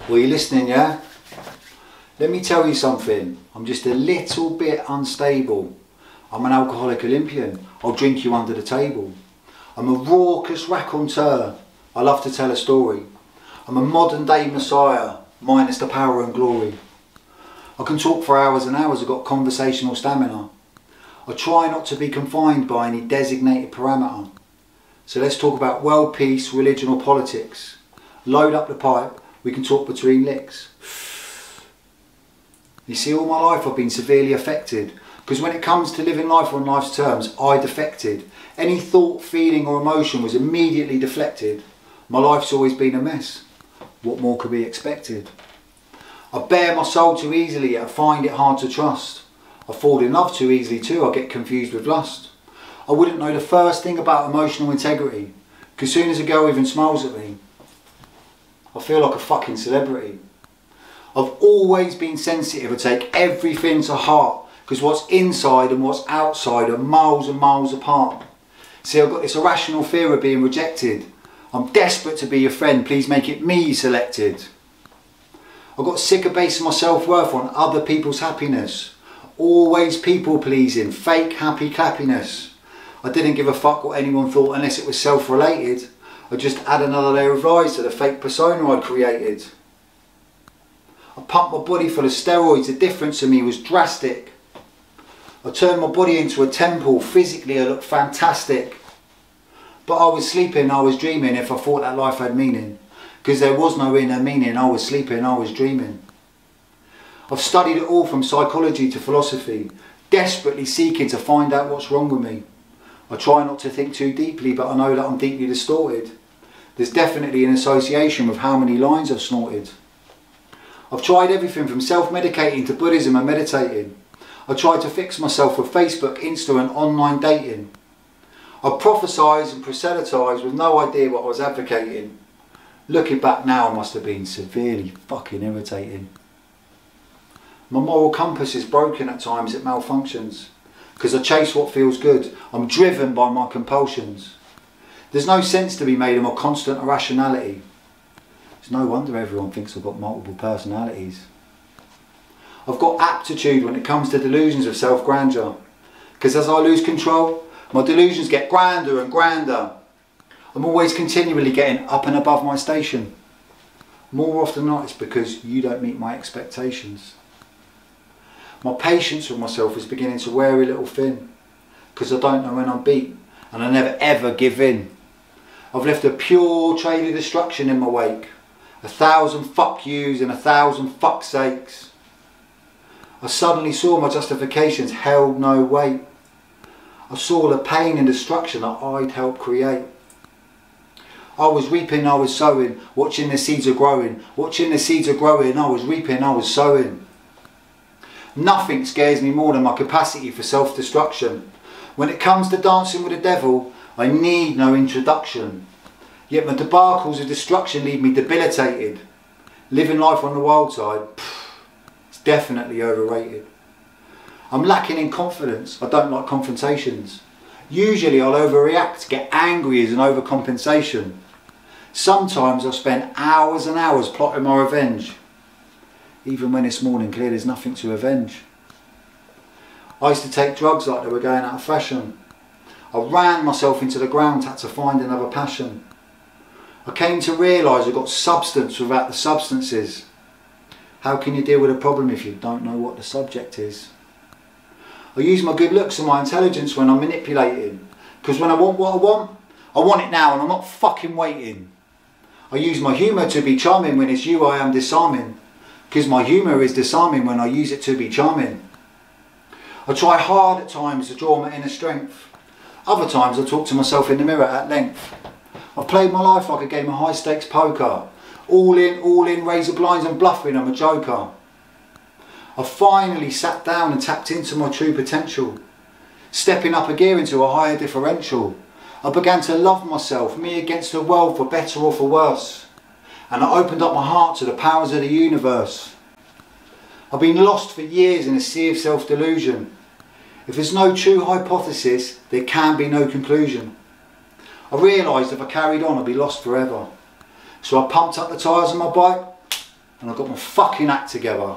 Well, you're listening, yeah? Let me tell you something. I'm just a little bit unstable. I'm an alcoholic Olympian. I'll drink you under the table. I'm a raucous raconteur. I love to tell a story. I'm a modern day messiah, minus the power and glory. I can talk for hours and hours. I've got conversational stamina. I try not to be confined by any designated parameter. So let's talk about world peace, religion or politics. Load up the pipe. We can talk between licks. You see, all my life I've been severely affected, because when it comes to living life on life's terms, I defected. Any thought, feeling or emotion was immediately deflected. My life's always been a mess. What more could be expected? I bare my soul too easily, yet I find it hard to trust. I fall in love too easily too, I get confused with lust. I wouldn't know the first thing about emotional integrity, because soon as a girl even smiles at me, I feel like a fucking celebrity. I've always been sensitive. I take everything to heart, because what's inside and what's outside are miles and miles apart. See, I've got this irrational fear of being rejected. I'm desperate to be your friend, please make it me selected. I got sick of basing my self-worth on other people's happiness. Always people pleasing, fake happy clappiness. I didn't give a fuck what anyone thought unless it was self-related. I just add another layer of lies to the fake persona I'd created. I pumped my body full of steroids, the difference in me was drastic. I turned my body into a temple, physically I looked fantastic. But I was sleeping, I was dreaming if I thought that life had meaning. Because there was no inner meaning, I was sleeping, I was dreaming. I've studied it all from psychology to philosophy, desperately seeking to find out what's wrong with me. I try not to think too deeply, but I know that I'm deeply distorted. There's definitely an association with how many lines I've snorted. I've tried everything from self-medicating to Buddhism and meditating. I tried to fix myself with Facebook, Insta and online dating. I prophesised and proselytised with no idea what I was advocating. Looking back now, I must have been severely fucking irritating. My moral compass is broken at times, it malfunctions. Because I chase what feels good. I'm driven by my compulsions. There's no sense to be made of my constant irrationality. It's no wonder everyone thinks I've got multiple personalities. I've got aptitude when it comes to delusions of self-grandeur. Because as I lose control, my delusions get grander and grander. I'm always continually getting up and above my station. More often than not, it's because you don't meet my expectations. My patience with myself is beginning to wear a little thin, because I don't know when I'm beat, and I never ever give in. I've left a pure trail of destruction in my wake, 1,000 fuck yous and 1,000 fuck sakes. I suddenly saw my justifications held no weight. I saw the pain and destruction that I'd helped create. I was reaping, I was sowing, watching the seeds are growing, watching the seeds are growing, I was reaping, I was sowing. Nothing scares me more than my capacity for self-destruction. When it comes to dancing with the devil, I need no introduction. Yet my debacles of destruction leave me debilitated. Living life on the wild side, it's definitely overrated. I'm lacking in confidence, I don't like confrontations. Usually I'll overreact, get angry as an overcompensation. Sometimes I'll spend hours and hours plotting my revenge. Even when it's morning clear, there's nothing to avenge. I used to take drugs like they were going out of fashion. I ran myself into the ground, had to find another passion. I came to realise I got substance without the substances. How can you deal with a problem if you don't know what the subject is? I use my good looks and my intelligence when I'm manipulating. Because when I want what I want it now and I'm not fucking waiting. I use my humour to be charming when it's you I am disarming. Because my humour is disarming when I use it to be charming. I try hard at times to draw my inner strength. Other times I talk to myself in the mirror at length. I've played my life like a game of high stakes poker. All in, razor blinds and bluffing, I'm a joker. I finally sat down and tapped into my true potential. Stepping up a gear into a higher differential. I began to love myself, me against the world for better or for worse. And I opened up my heart to the powers of the universe. I've been lost for years in a sea of self-delusion. If there's no true hypothesis, there can be no conclusion. I realised if I carried on I'd be lost forever. So I pumped up the tyres on my bike and I got my fucking act together.